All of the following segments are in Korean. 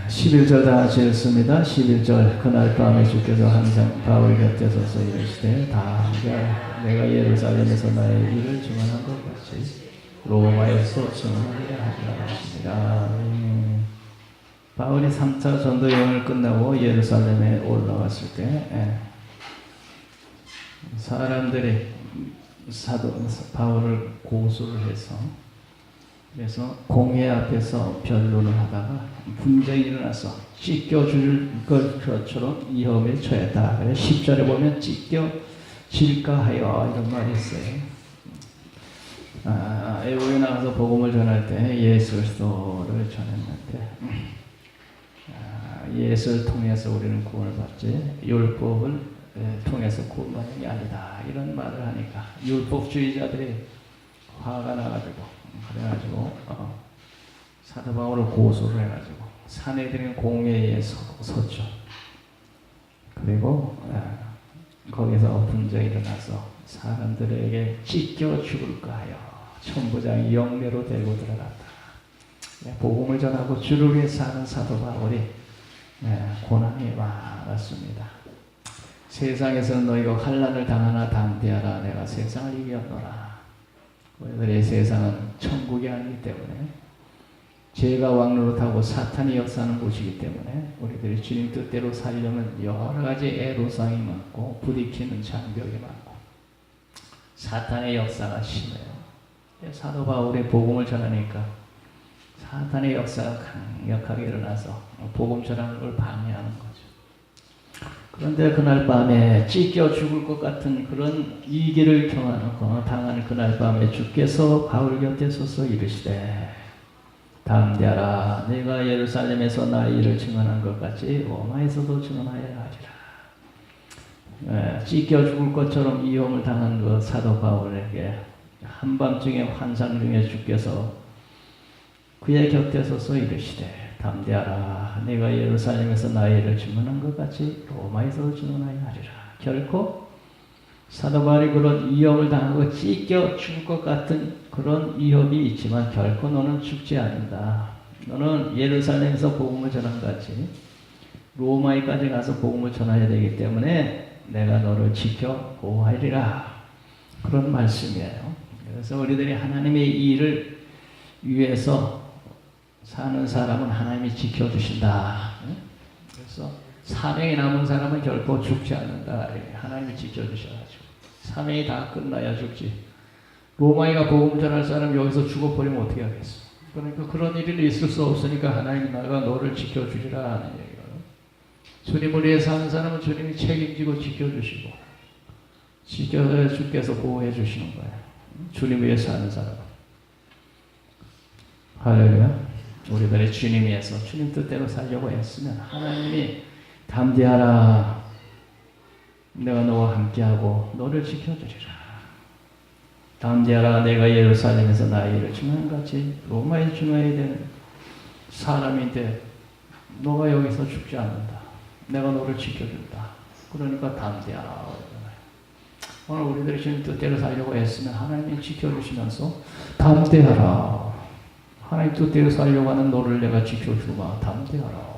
11절 다 같이 읽습니다. 11절 그날 밤에 주께서 항상 바울 곁에 서서 이르시되 다 내가 예루살렘에서 나의 일을 증언한 것 같이 로마에서 증언하리라 하시니라. 바울이 3차 전도 여행을 끝나고 예루살렘에 올라왔을 때 사람들이 바울을 고소를 해서 그래서 공회 앞에서 변론을 하다가 분쟁이 일어나서 찢겨줄 것처럼 위험에 처했다. 그래서 10절에 보면 찢겨질까 하여 이런 말이 있어요. 애국에 나가서 복음을 전할 때 예수 그리스도를 전했는데 예수를 통해서 우리는 구원을 받지 율법을 통해서 구원받는 게 아니다. 이런 말을 하니까 율법주의자들이 화가 나가지고 그래가지고 사도 바울을 고소를 해가지고 사내들인 공회에 섰죠. 그리고 거기서 분쟁이 일어나서 사람들에게 찢겨 죽을까 하여 천부장이 영매로 데리고 들어갔다. 복음을 전하고 주를 위해 사는 사도 바울이 고난이 많았습니다. 세상에서는 너희가 환난을 당하나 담대하라. 내가 세상을 이겼노라. 우리들의 세상은 천국이 아니기 때문에 죄가 왕노릇하고 사탄이 역사하는 곳이기 때문에 우리들이 주님 뜻대로 살려면 여러 가지 애로사항이 많고 부딪히는 장벽이 많고 사탄의 역사가 심해요. 사도 바울의 복음을 전하니까 사탄의 역사가 강력하게 일어나서 복음 전하는 걸 방해하는 거죠. 그런데 그날 밤에 찢겨 죽을 것 같은 그런 위기를 당하는 그날 밤에 주께서 바울 곁에 서서 이르시되 담대하라. 내가 예루살렘에서 나의 일을 증언한 것 같이 로마에서도 증언하여야 하리라. 찢겨 죽을 것처럼 위험을 당한 그 사도 바울에게 한밤중에 환상 중에 주께서 그의 곁에 서서 이르시되 담대하라. 내가 예루살렘에서 나의 일을 증언한 것 같이 로마에서도 증언하여 하리라. 결코 사도 바울이 그런 위험을 당하고 찢겨 죽을 것 같은 그런 위협이 있지만 결코 너는 죽지 않는다. 너는 예루살렘에서 복음을 전한 것 같이 로마에까지 가서 복음을 전해야 되기 때문에 내가 너를 지켜 보호하리라. 그런 말씀이에요. 그래서 우리들이 하나님의 일을 위해서 사는 사람은 하나님이 지켜주신다. 그래서 사명이 남은 사람은 결코 죽지 않는다. 하나님이 지켜주셔가지고 사명이 다 끝나야 죽지. 로마이가 복음 전할 사람 여기서 죽어버리면 어떻게 하겠어. 그러니까 그런 일이 있을 수 없으니까 하나님이 나가 너를 지켜주리라 하는 얘기예요. 주님을 위해 사는 사람은 주님이 책임지고 지켜주시고 주께서 보호해 주시는 거예요. 주님 위해 사는 사람은. 할렐루야. 우리들의 주님 위해서 주님 뜻대로 살려고 했으면 하나님이 담대하라. 내가 너와 함께하고 너를 지켜주리라. 담대하라. 내가 예루살렘에서 나의 일을 증언한 같이 로마에 증언해야 되는 사람인데 너가 여기서 죽지 않는다. 내가 너를 지켜준다. 그러니까 담대하라. 오늘 우리들이 주님 뜻대로 살려고 했으면 하나님이 지켜주시면서 담대하라. 하나님 뜻대로 살려고 하는 너를 내가 지켜주마. 담대하라.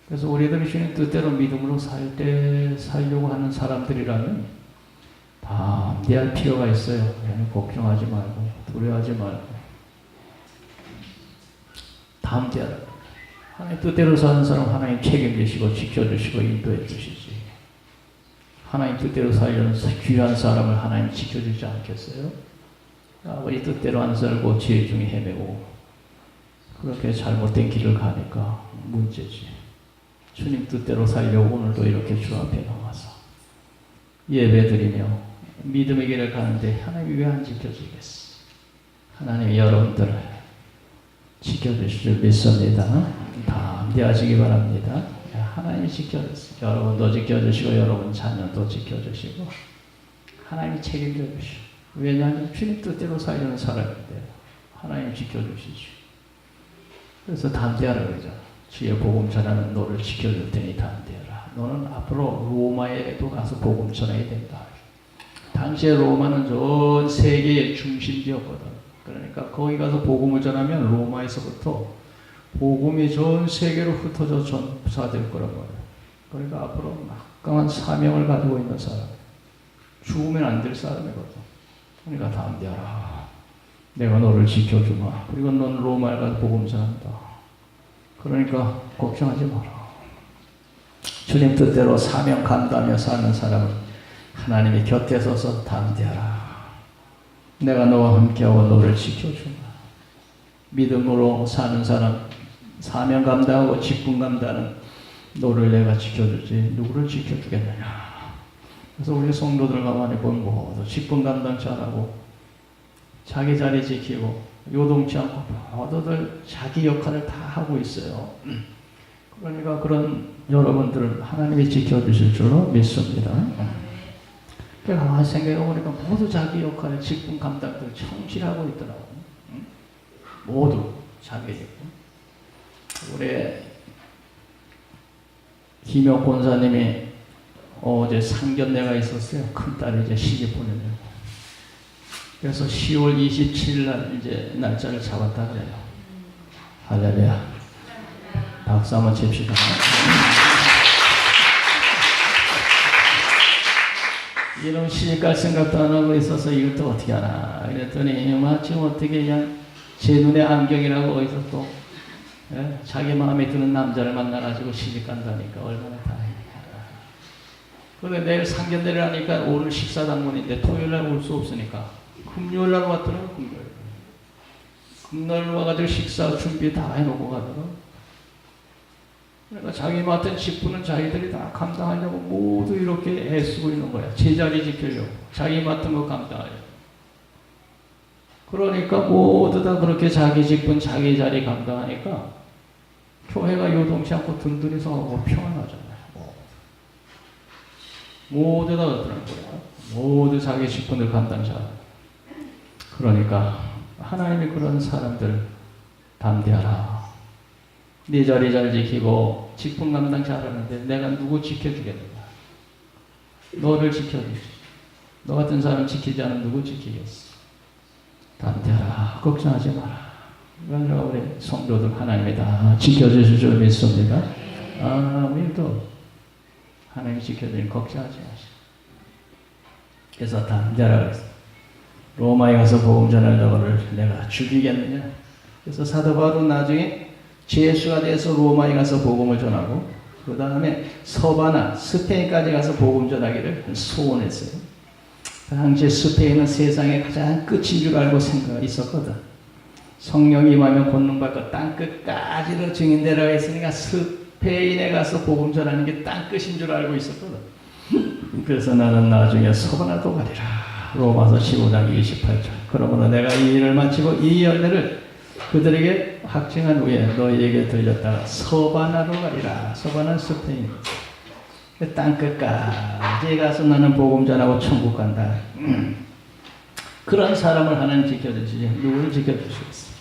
그래서 우리들이 주님 뜻대로 믿음으로 살려고 하는 사람들이라면 담대할 필요가 있어요. 걱정하지 말고 두려워하지 말고 담대하라. 하나님 뜻대로 사는 사람 하나님 책임지시고 지켜주시고 인도해 주시지. 하나님 뜻대로 살려는 귀한 사람을 하나님 지켜주지 않겠어요? 아버지 뜻대로 안 살고 죄 중에 헤매고 그렇게 잘못된 길을 가니까 문제지. 주님 뜻대로 살려고 오늘도 이렇게 주 앞에 나와서 예배드리며 믿음의 길을 가는데 하나님이 왜 안 지켜주겠어? 하나님이 여러분들을 지켜주실 줄 믿습니다. 담대하시기 바랍니다. 하나님이 지켜주세요. 여러분도 지켜주시고 여러분 자녀도 지켜주시고 하나님이 책임져 주시고 왜냐하면 주님 뜻대로 살려는 사람인데 하나님 지켜주시지. 그래서 담대하라 그러잖아. 주의 복음 전하는 너를 지켜줄 테니 담대하라. 너는 앞으로 로마에도 가서 복음 전해야 된다. 당시에 로마는 전 세계의 중심지였거든. 그러니까 거기 가서 복음을 전하면 로마에서부터 복음이 전 세계로 흩어져 전파될 거란 말이에요. 그러니까 앞으로 막강한 사명을 가지고 있는 사람, 죽으면 안 될 사람이거든. 그러니까 담대하라. 내가 너를 지켜주마. 그리고 넌 로마에 가서 복음 전한다. 그러니까 걱정하지 마라. 주님 뜻대로 사명 감당하며 사는 사람은 하나님이 곁에 서서 담대하라. 내가 너와 함께하고 너를 지켜주마. 믿음으로 사는 사람, 사명 감당하고 직분 감당하는 너를 내가 지켜주지 누구를 지켜주겠느냐. 그래서 우리 성도들 가만히 보면 모두 직분 감당 잘하고 자기 자리 지키고 요동치 않고 모두들 자기 역할을 다 하고 있어요. 그러니까 그런 여러분들을 하나님이 지켜주실 줄로 믿습니다. 그러니까 가만히 생각해보니까 모두 자기 역할을 직분 감당들 성실하고 있더라고요. 모두 자기 직분. 우리 김혁 권사님이 어제 상견례가 있었어요. 큰딸이 이제 시집 보내려고. 그래서 10월 27일 날 이제 날짜를 잡았다 그래요. 할렐루야. 박수 한번 칩시다. 이놈 시집갈 생각도 안 하고 있어서 이것도 어떻게 하나. 그랬더니 마침 어떻게 그냥 제 눈에 안경이라고 어디서 또 자기 마음에 드는 남자를 만나가지고 시집 간다니까 얼마나 다행이야. 그런데 내일 상견례를 하니까 오늘 식사당번인데 토요일날 올 수 없으니까 금요일날 왔더라고. 금요일 와가지고 식사 준비 다 해놓고 가더라고. 그러니까 자기 맡은 직분은 자기들이 다 감당하려고 모두 이렇게 애쓰고 있는 거야. 제자리 지키려고. 자기 맡은 거 감당하려고. 그러니까 모두 다 그렇게 자기 직분, 자기 자리 감당하니까 교회가 요동치 않고 든든히 서고 평안하잖아요. 모두 다 그렇더라고요. 모두 자기 직분을 감당자. 그러니까 하나님이 그런 사람들 담대하라. 네 자리 잘 지키고 직분 감당 잘하는데 내가 누구 지켜주겠느냐. 너를 지켜주지. 너 같은 사람 지키지 않으면 누구 지키겠어. 담대하라. 걱정하지 마라. 그러니까 우리 성도들 하나님이 다 지켜주실 줄 믿습니다. 우리도 하나님이 지켜주니 걱정하지 마시고. 그래서 담대하라 그랬어. 로마에 가서 복음 전할 너를 내가 죽이겠느냐. 그래서 사도 바울은 나중에 죄수가 돼서 로마에 가서 복음을 전하고 그 다음에 서바나 스페인까지 가서 복음 전하기를 소원했어요. 그 당시에 스페인은 세상의 가장 끝인 줄 알고 생각이 있었거든. 성령이 임하면 권능받고 땅끝까지도 증인되라고 했으니까 스페인에 가서 복음 전하는 게 땅끝인 줄 알고 있었거든. 그래서 나는 나중에 서바나도 가리라. 로마서 15장 28절. 그러므로 내가 이 일을 마치고 이 열매를 그들에게 확증한 후에 너희에게 들렸다가 서바나로 가리라. 서바나는 스페인. 땅끝까지 가서 나는 복음 전하고 천국 간다. 그런 사람을 하나님 지켜주시지 누구를 지켜주시겠어.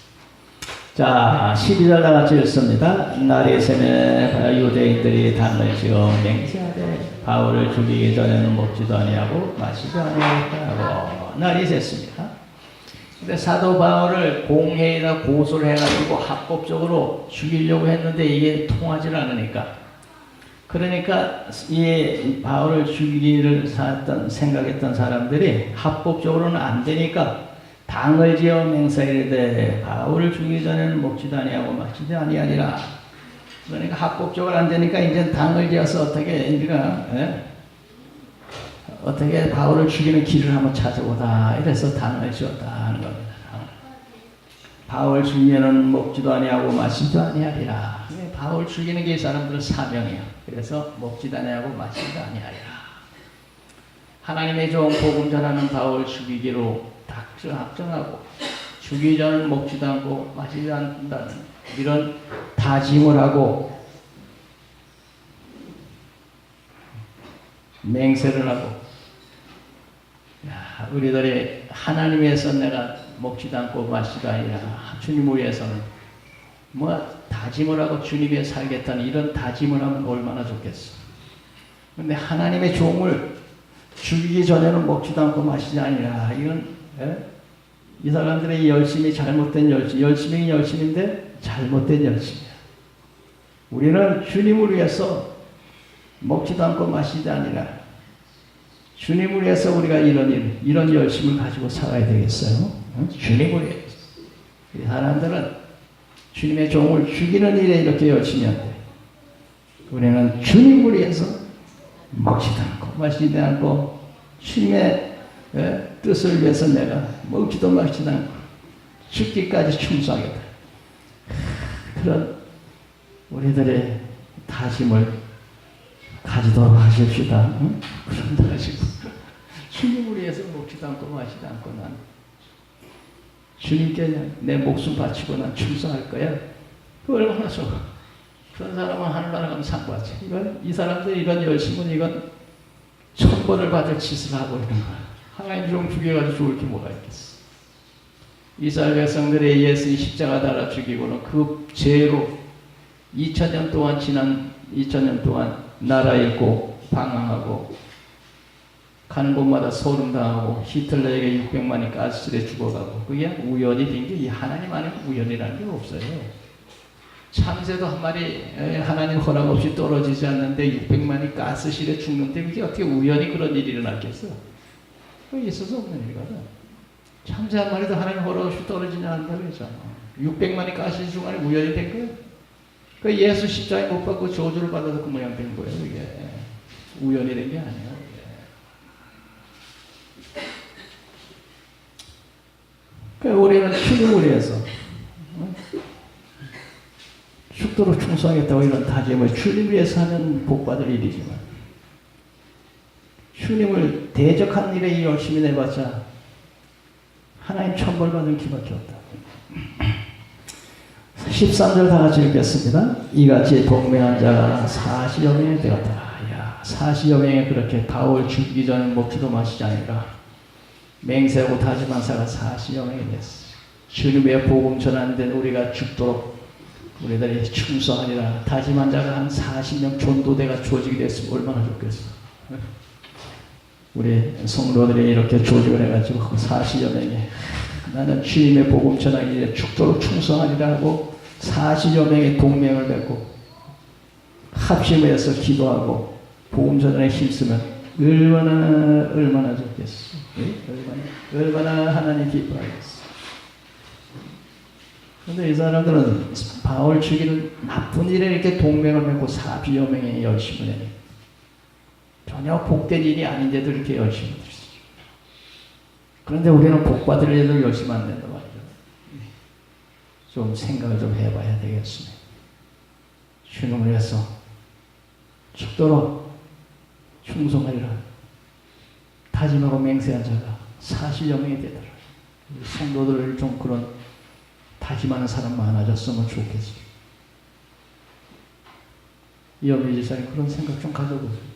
자 12절 나같이 읽습니다. 날이 새매 유대인들이 담을 지어 맹세하되 바울을 죽이기 전에는 먹지도 아니하고 마시지도 아니하고 날이 샜습니다. 근데 사도 바울을 공회에다 고소를 해가지고 합법적으로 죽이려고 했는데 이게 통하지 않으니까, 그러니까 이 바울을 죽이기를 생각했던 사람들이 합법적으로는 안 되니까 당을 지어 맹세하되 바울을 죽이기 전에는 먹지도 아니하고 마시지도 아니하니라. 그러니까 합법적으로 안 되니까 이제 당을 지어서 어떻게 우리가 어떻게 바울을 죽이는 길을 한번 찾아보다 이래서 당을 지었다 하는 겁니다. 바울 죽이면은 먹지도 아니하고 마시지도 아니하리라. 바울 죽이는 게 이 사람들은 사명이에요. 그래서 먹지도 아니하고 마시지도 아니하리라. 하나님의 종 복음 전하는 바울 죽이기로 작정하고 죽이기 전은 먹지도 않고 마시지 않는다는 이런 다짐을 하고 맹세를 하고, 야, 우리들이 하나님 위해서 내가 먹지도 않고 마시지도 아니라 주님 위해서는 뭐 다짐을 하고 주님 위해 살겠다는 이런 다짐을 하면 얼마나 좋겠어. 그런데 하나님의 종을 죽이기 전에는 먹지도 않고 마시지 아니라 이건 이 사람들의 열심이 잘못된 열심이긴 열심인데 잘못된 열심이야. 우리는 주님을 위해서 먹지도 않고 마시지 아니라 주님을 위해서 우리가 이런 열심을 가지고 살아야 되겠어요? 주님을 위해서. 이 사람들은 주님의 종을 죽이는 일에 이렇게 열심히 한대. 우리는 주님을 위해서 먹지도 않고 마시지 않고 주님의 뜻을 위해서 내가 먹지도 마시지도 않고 죽기까지 충성하겠다. 그런 우리들의 다짐을 가지도록 하십시다. 응? 그런다 하시고 주님을 위해서 먹지도 않고 마시지도 않고 난 주님께 내 목숨 바치고 난 충성할 거야. 그 얼마나 좋아. 그런 사람은 하늘나라 가면 상 받지. 이 사람들 이런 열심은 이건 천벌을 받을 짓을 하고 있는 거야. 하나님 좀 죽여가지고 좋을 게 뭐가 있겠어. 이스라엘 백성들의 예수의 십자가 달아 죽이고는 그 죄로 2000년 동안 지난 2000년 동안 나라 잃고 방황하고 가는 곳마다 소름당하고 히틀러에게 600만이 가스실에 죽어가고 그게 우연이 된 게 이 하나님 안에 우연이라는 게 없어요. 참새도 한 마리 하나님 허락 없이 떨어지지 않는데 600만이 가스실에 죽는데 그게 어떻게 우연히 그런 일이 일어났겠어? 그게 있을 수 없는 일이거든. 참새 한 마리도 하나님 허락 없이 떨어지냐 한다고 했잖아. 600만이 가스실에 죽은 게 우연이 된 거예요. 그 예수 십자가에 못 받고 저주를 받아서 그 모양 된 거예요. 이게 우연이 된 게 아니에요. 그러니까 우리는 주님을 위해서 죽도록 충성하겠다고 이런 다짐을 주님을 위해서 하면 복받을 일이지만 주님을 대적한 일에 열심히 내봤자 하나님 천벌받을 기밖에 없다. 13절 다 같이 읽겠습니다. 이같이 동맹한 자가 40여 명이 되었다. 야, 40여 명이 그렇게 바울 죽기 전에 먹지도 마시지 아니라 맹세하고 다짐한 자가 40여 명이 됐어. 주님의 복음 전하는 우리가 죽도록 우리들이 충성하리라. 다짐한 자가 한 40명 전도대가 조직이 됐으면 얼마나 좋겠어. 우리 성도들이 이렇게 조직을 해가지고 40여 명이 나는 주님의 복음 전하기 위해 죽도록 충성하리라 하고 40여 명의 동맹을 맺고 합심해서 기도하고 복음 전하에 힘쓰면 얼마나 좋겠어. 얼마나 하나님 기뻐하겠어. 그런데 이 사람들은 바울 죽이는 나쁜 일에 이렇게 동맹을 맺고 40여 명의 열심을 해. 전혀 복된 일이 아닌데도 이렇게 열심히 했어. 그런데 우리는 복받을 일도 열심히 안 된단 말이죠. 좀 생각을 좀 해봐야 되겠습니다. 주님을 위해서 죽도록 충성하리라. 다짐하고 맹세한 자가 40여 명이 되더라. 성도들 좀 그런 다짐하는 사람 많아졌으면 좋겠어. 이현미 지사님 그런 생각 좀 가져보세요.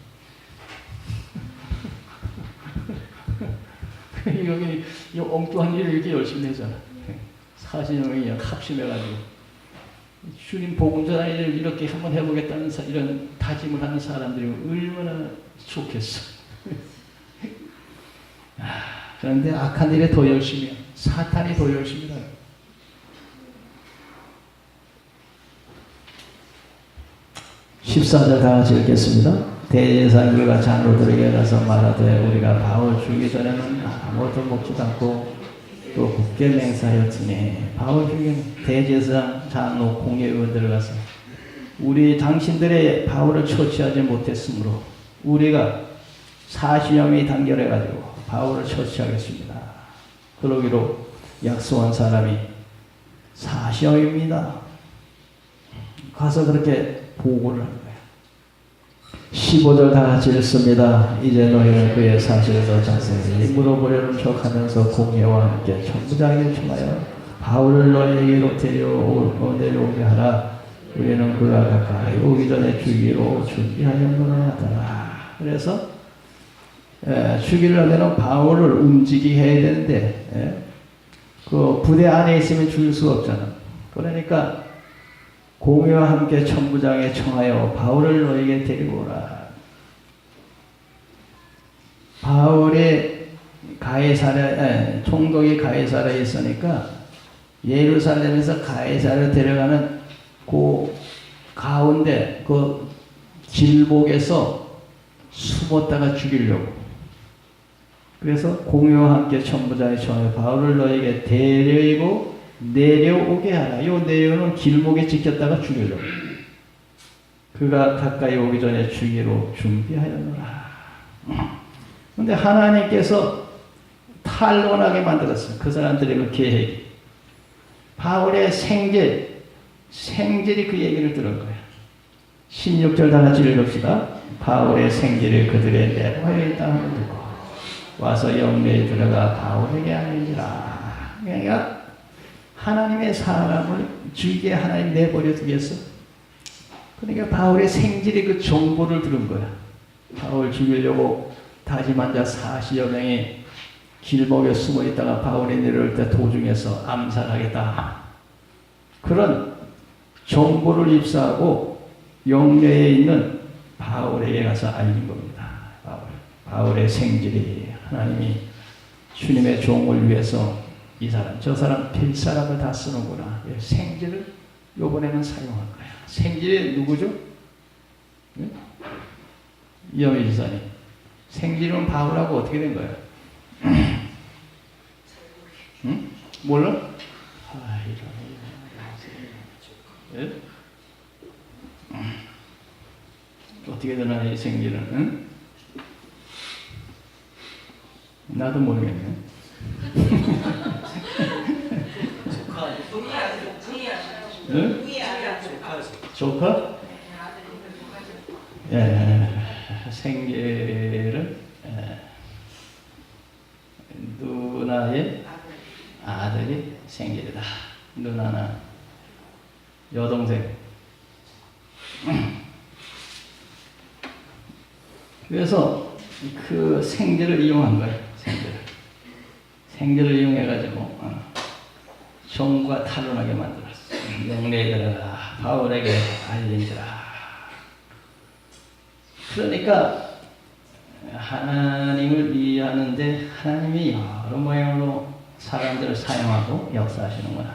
여기 이 엉뚱한 일을 이렇게 열심히 하잖아. 40여 명이 합심해가지고 주님 복음 전하는 일을 이렇게 한번 해보겠다는 이런 다짐을 하는 사람들이 얼마나 좋겠어. 그런데 악한 일에 더 열심히 해. 사탄이 더 열심히 해요. (14절) 다 같이 읽겠습니다. 대제사장들과 장로들에게 가서 말하되 우리가 바울 죽기 전에는 아무것도 먹지도 않고 또 굳게 맹세하였으니 바울 죽인 대제사장 장로 공회의원들 가서 우리 당신들의 바울을 처치하지 못했으므로 우리가 40여 명이 단결해가지고 바울을 처치하겠습니다. 그러기로 약속한 사람이 40여 명입니다. 가서 그렇게 보고를 한 거예요. 15절 다 같이 읽습니다. 이제 너희는 그의 사실을 더 자세히 물어보려는 척하면서 공회와 함께 천부장에게 청하여 바울을 너희에게로 내려오게 하라. 우리는 그가 가까이 오기 전에 주기로 준비하였노라 하더라. 그래서 죽이려면 바울을 움직이게 해야 되는데 그 부대 안에 있으면 죽일 수가 없잖아. 그러니까 공회와 함께 천부장에 청하여 바울을 너에게 데리고 오라. 바울이 총독이 가이사랴에 있으니까 예루살렘에서 가이사랴로 데려가는 그 가운데 그 길목에서 숨었다가 죽이려고. 그래서 공유와 함께 천부장이 청하여 바울을 너에게 데리고 내려오게 하라. 이 내려오는 길목에 찍혔다가 죽이려고. 그가 가까이 오기 전에 죽이로 준비하였노라. 그런데 하나님께서 탄론하게 만들었어요. 그 사람들의 그 계획이. 바울의 생질이 그 얘기를 들은 거예요. 16절 다 같이 읽읍시다. 바울의 생질을 그들의 내포에 땅을 두고 와서 영내에 들어가 바울에게 알리니라. 그러니까 하나님의 사람을 죽이게 하나님 내버려 두겠어. 그러니까 바울의 생질이 그 정보를 들은 거야. 바울 죽이려고 다짐한 자 40여 명이 길목에 숨어 있다가 바울이 내려올 때 도중에서 암살하겠다. 그런 정보를 입수하고 영내에 있는 바울에게 가서 알린 겁니다. 바울의 생질이 하나님이 주님의 종을 위해서 이 사람, 저 사람, 필 사람을 다 쓰는구나. 생질을 이번에는 사용한 거야. 생질이 누구죠? 네? 이영희 지사님. 생질은 바울하고 어떻게 된 거예요? 응? 몰라? 네? 어떻게 되나 이 생질은? 응? 나도 모르겠네. 응? 조카? 예, 생질은 누나의 아들이 생질이다. 누나는 여동생. 그래서 그 생질을 이용한 거예요. 생질을 이용해가지고 정과 탈론하게 만들었어. 영내에 들어가 바울에게 알린지라. 그러니까 하나님을 이해하는데 하나님이 여러 모양으로 사람들을 사용하고 역사하시는구나.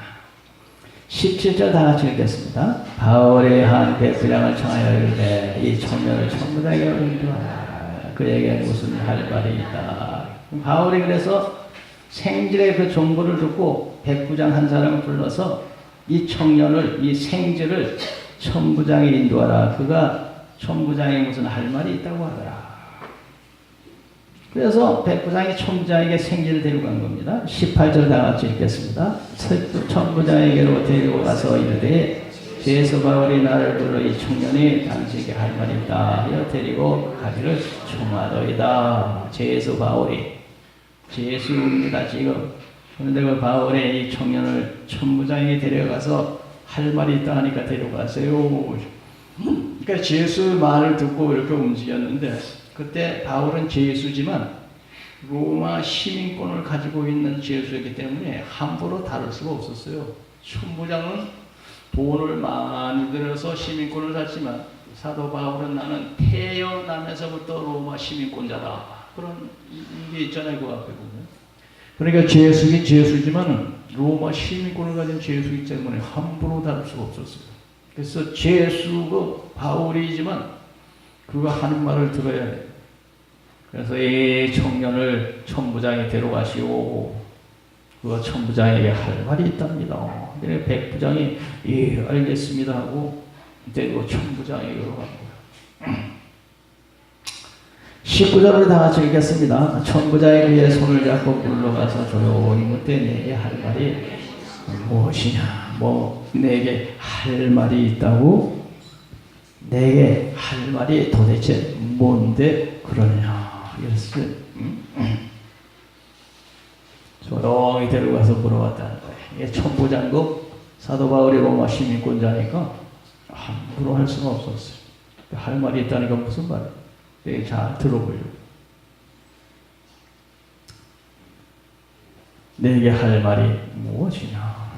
17절 다 같이 읽겠습니다. 바울의 한 백부장을 청하여 이르되 이 청년을 천부장에게 인도하라. 그에게 무슨 할 말이 있다. 바울이 그래서 생질의 그 정보를 듣고 백부장 한 사람을 불러서 이 청년을, 이 생질을 천부장에 인도하라. 그가 천부장에 무슨 할 말이 있다고 하더라. 그래서 백부장이 천부장에게 생질을 데려간 겁니다. 18절 다 같이 읽겠습니다. 천부장에게로 데리고 가서 이르되 제수 바울이 나를 불러 이 청년이 당신에게 할 말이 있다 하여 데리고 가기를 청하더이다. 제수 바울이 제수입니다 지금. 그런데 그 바울의 이 청년을 천부장에게 데려가서 할 말이 있다 하니까 데려가세요. 그러니까 제수 말을 듣고 이렇게 움직였는데, 그때 바울은 제수지만 로마 시민권을 가지고 있는 제수였기 때문에 함부로 다룰 수가 없었어요. 천부장은 돈을 많이 들여서 시민권을 샀지만 사도 바울은 나는 태어나면서부터 로마 시민권자다. 그런 게 있잖아요, 그 앞에 보면. 그러니까 제수긴 제수지만 로마 시민권을 가진 제수이기 때문에 함부로 다룰 수가 없었어요. 그래서 제수가 바울이지만 그가 하는 말을 들어야 돼. 그래서 이 청년을 천부장에 데려가시오. 그가 천부장에게 할 말이 있답니다. 그래서 백부장이 예 알겠습니다 하고 데리고 천부장에게로 간 거예요. 19절을 다 같이 읽겠습니다. 천부장이 그의 손을 잡고 물러가서 조용히 묻되 내게 할 말이 무엇이냐? 뭐 내게 할 말이 있다고? 내게 할 말이 도대체 뭔데 그러냐? 그래서 조용히 데려가서 물어봤다는 거예요. 이게 천부장급 사도 바울이 로마 시민권자니까 함부로 할 수가 없었어요. 할 말이 있다니까 무슨 말이에요? 되게 잘 들어보려고. 내게 할 말이 무엇이냐?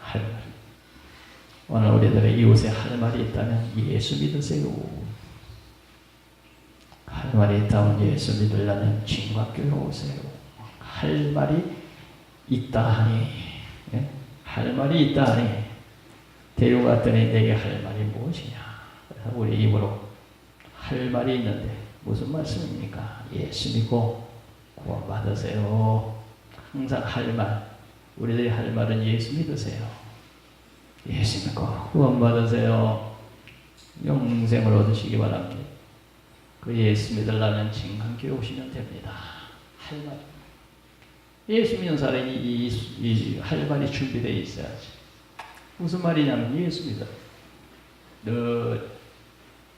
할 말. 오늘 우리들의 이웃에 할 말이 있다면 예수 믿으세요. 할 말이 있다면 예수 믿으려면 진학교에 오세요. 할 말이 있다 하니, 예? 할 말이 있다 하니 데리고 갔더니 내게 할 말이 무엇이냐. 그래서 우리 입으로 할 말이 있는데 무슨 말씀입니까? 예수 믿고 구원 받으세요. 항상 할 말, 우리들이 할 말은 예수 믿으세요. 예수 믿고 구원 받으세요. 영생을 얻으시기 바랍니다. 그 예수 믿으려면 진강교회 오시면 됩니다. 할 말. 예수 믿는 사람이 할 말이 준비되어 있어야지. 무슨 말이냐면 예수 믿어. 너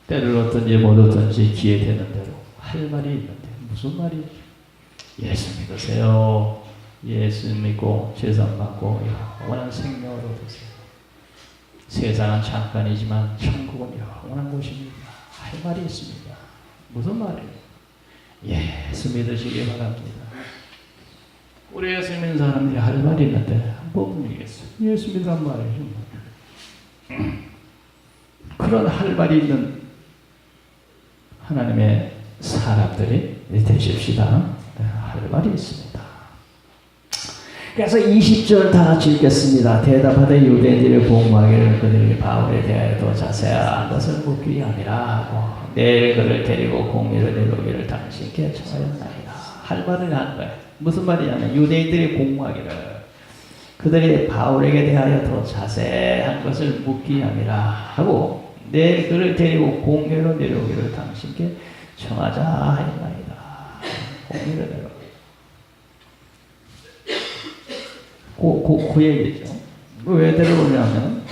때를 얻든지 못 얻든지 기회 되는 대로 할 말이 있는데 무슨 말이지? 예수 믿으세요. 예수 믿고 죄산 받고 영원한 생명을 얻으세요. 세상은 잠깐이지만 천국은 영원한 곳입니다. 할 말이 있습니다. 무슨 말이에요? 예수 믿으시기 바랍니다. 우리 예수 믿는 사람들이 할 말이 있는데 못 믿겠어요. 예수 믿으란 말이죠. 그런 할 말이 있는 하나님의 사람들이 되십시다. 할 말이 있습니다. 그래서 20절 다 같이 읽겠습니다. 대답하되 유대인들의 복음하기를 그들이 바울에 대하여 더 자세한 것을 묻기 아니라 내일 그를 데리고 공의를 이루기를 당신께 청하였나이다. 할 말을 한 거예요. 무슨 말이냐면 유대인들이 공부하기를 그들이 바울에게 대하여 더 자세한 것을 묻기 아니라 하고 내일 그를 데리고 공의로 내려오기를 당신께 청하자 하였나이다. 공의로 내려오기를. 그 얘기죠. 왜 데려오냐면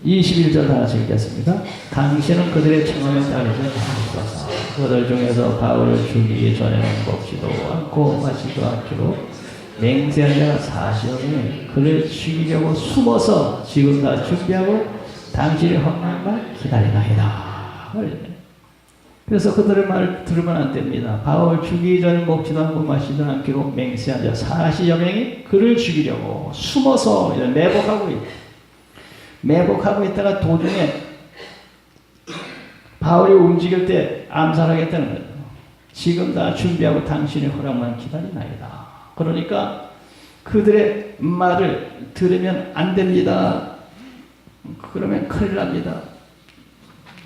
21절 다 같이 읽겠습니다. 당신은 그들의 청함에 따르지 않으소서. 그들 중에서 바울을 죽이기 전에는 먹지도 않고 마시지도 않기로 맹세한 자가 40명이 그를 죽이려고 숨어서 지금 다 준비하고 당신의 헌납만 기다리나이다. 그래서 그들의 말을 들으면 안 됩니다. 바울 죽이기 전에 먹지도 않고 마시지도 않기로 맹세한 자 40여 명이 그를 죽이려고 숨어서 매복하고 있다가 도중에 바울이 움직일 때 암살하겠다는 거예요. 지금 다 준비하고 당신의 허락만 기다리나이다. 그러니까 그들의 말을 들으면 안 됩니다. 그러면 큰일 납니다.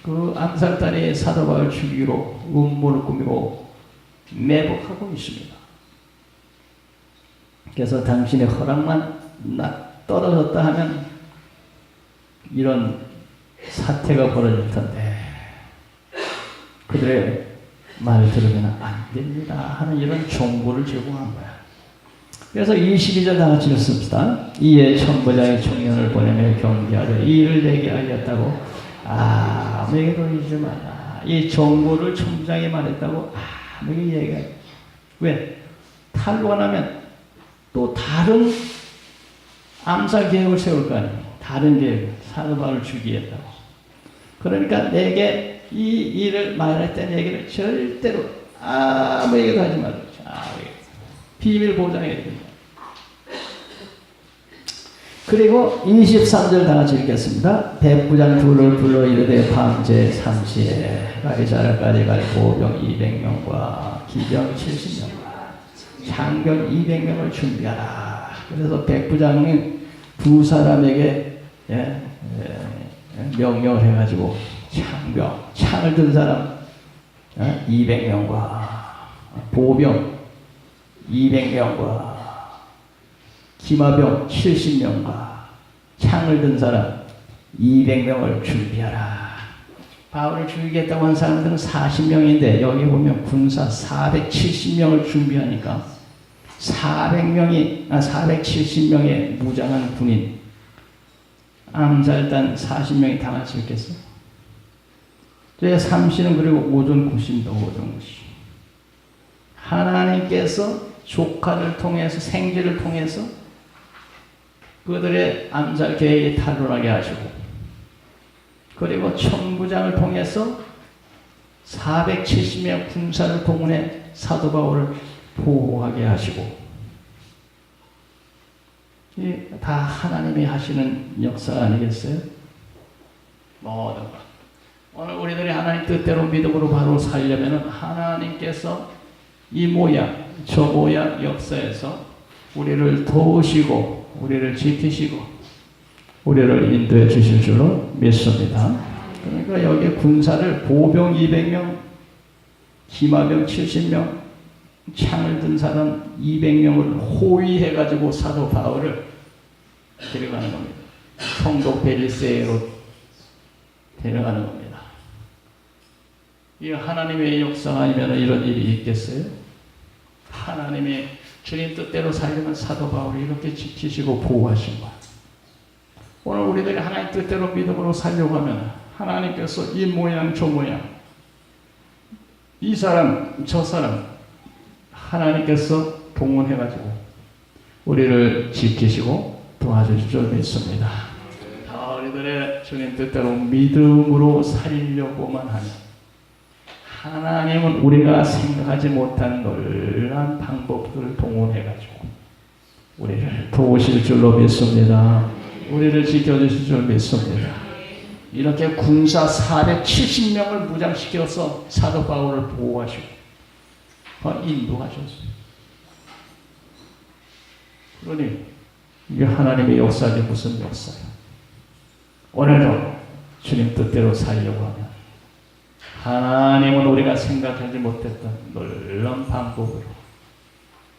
그 암살단이 사도 바울 죽이기로 음모를 꾸미고 매복하고 있습니다. 그래서 당신의 허락만 떨어졌다 하면 이런 사태가 벌어질 텐데 그들의 말을 들으면 안 됩니다 하는 이런 정보를 제공한 거야. 그래서 22절 다 같이 읽습니다. 이에 천부장이 청년을 보내며 경계하려 이 일을 내게 알렸다고 아무에게도 이르지 마라. 이 정보를 천부장이 말했다고 아무에게 얘기해. 왜? 탈로가 나면 또 다른 암살 계획을 세울 거 아니에요. 다른 계획, 사도 바울을 죽이겠다고. 그러니까 내게 이 일을 말했다는 얘기를 절대로 아무에게도 하지 말라. 비밀 보장해야 됩니다. 그리고 23절 다 같이 읽겠습니다. 백부장 둘을 불러 이르되 밤제 3시에 가이사랴까지 갈 보병 200명과 기병 70명과 장병 200명을 준비하라. 그래서 백부장은 두 사람에게 명령을 해가지고 창을 든 사람 200명과 보병 200명과 기마병 70명과 창을 든 사람 200명을 준비하라. 바울을 죽이겠다고 한 사람들은 40명인데 여기 보면 군사 470명을 준비하니까 470명의 무장한 군인 암살단 40명이 당할 수 있겠어? 제 3시는 그리고 오전 9시입니다. 오전 9시. 하나님께서 조카를 통해서 생쥐를 통해서 그들의 암살 계획이 탄로나게 하시고 그리고 천부장을 통해서 470명 군사를 동원해 사도 바울을 보호하게 하시고 다 하나님이 하시는 역사 아니겠어요? 모든 것. 오늘 우리들이 하나님 뜻대로 믿음으로 바로 살려면 하나님께서 이 모양 저 모양 역사에서 우리를 도우시고 우리를 지키시고 우리를 인도해 주실 줄로 믿습니다. 그러니까 여기 군사를 보병 200명, 기마병 70명, 창을 든 사람 200명을 호위해가지고 사도 바울을 데려가는 겁니다. 성도 벨리세로 데려가는 겁니다. 이 하나님의 역사가 아니면 이런 일이 있겠어요? 하나님의 주님 뜻대로 살려면 사도 바울이 이렇게 지키시고 보호하신 거야. 오늘 우리들이 하나님 뜻대로 믿음으로 살려고 하면 하나님께서 이 모양 저 모양, 이 사람 저 사람 하나님께서 동원해가지고 우리를 지키시고 도와주실 줄 믿습니다. 다 우리들의 주님 뜻대로 믿음으로 살려고만 하면 하나님은 우리가 생각하지 못한 놀라운 방법들을 동원해가지고 우리를 도우실 줄로 믿습니다. 우리를 지켜주실 줄 믿습니다. 이렇게 군사 470명을 무장시켜서 사도 바울을 보호하시고 인도하셨어요. 그러니 이게 하나님의 역사지 무슨 역사예요? 오늘도 주님 뜻대로 살려고 하면 하나님은 우리가 생각하지 못했던 놀라운 방법으로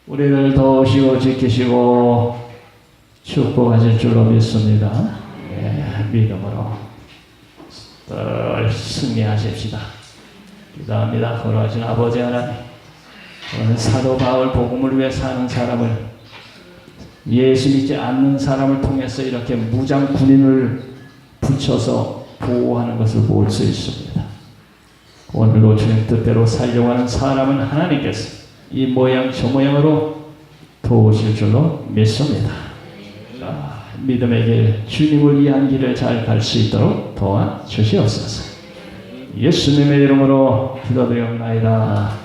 우리를 도우시고 지키시고 축복하실 줄로 믿습니다. 믿음으로 늘 승리하십시다. 기도합니다. 거룩하신 아버지 하나님, 오늘 사도 바울 복음을 위해 사는 사람을, 예수 믿지 않는 사람을 통해서 이렇게 무장 군인을 붙여서 보호하는 것을 볼 수 있습니다. 오늘도 주님 뜻대로 살려고 하는 사람은 하나님께서 이 모양 저 모양으로 도우실 줄로 믿습니다. 믿음의 길, 주님을 위한 길을 잘 갈 수 있도록 도와주시옵소서. 예수님의 이름으로 기도드리옵나이다.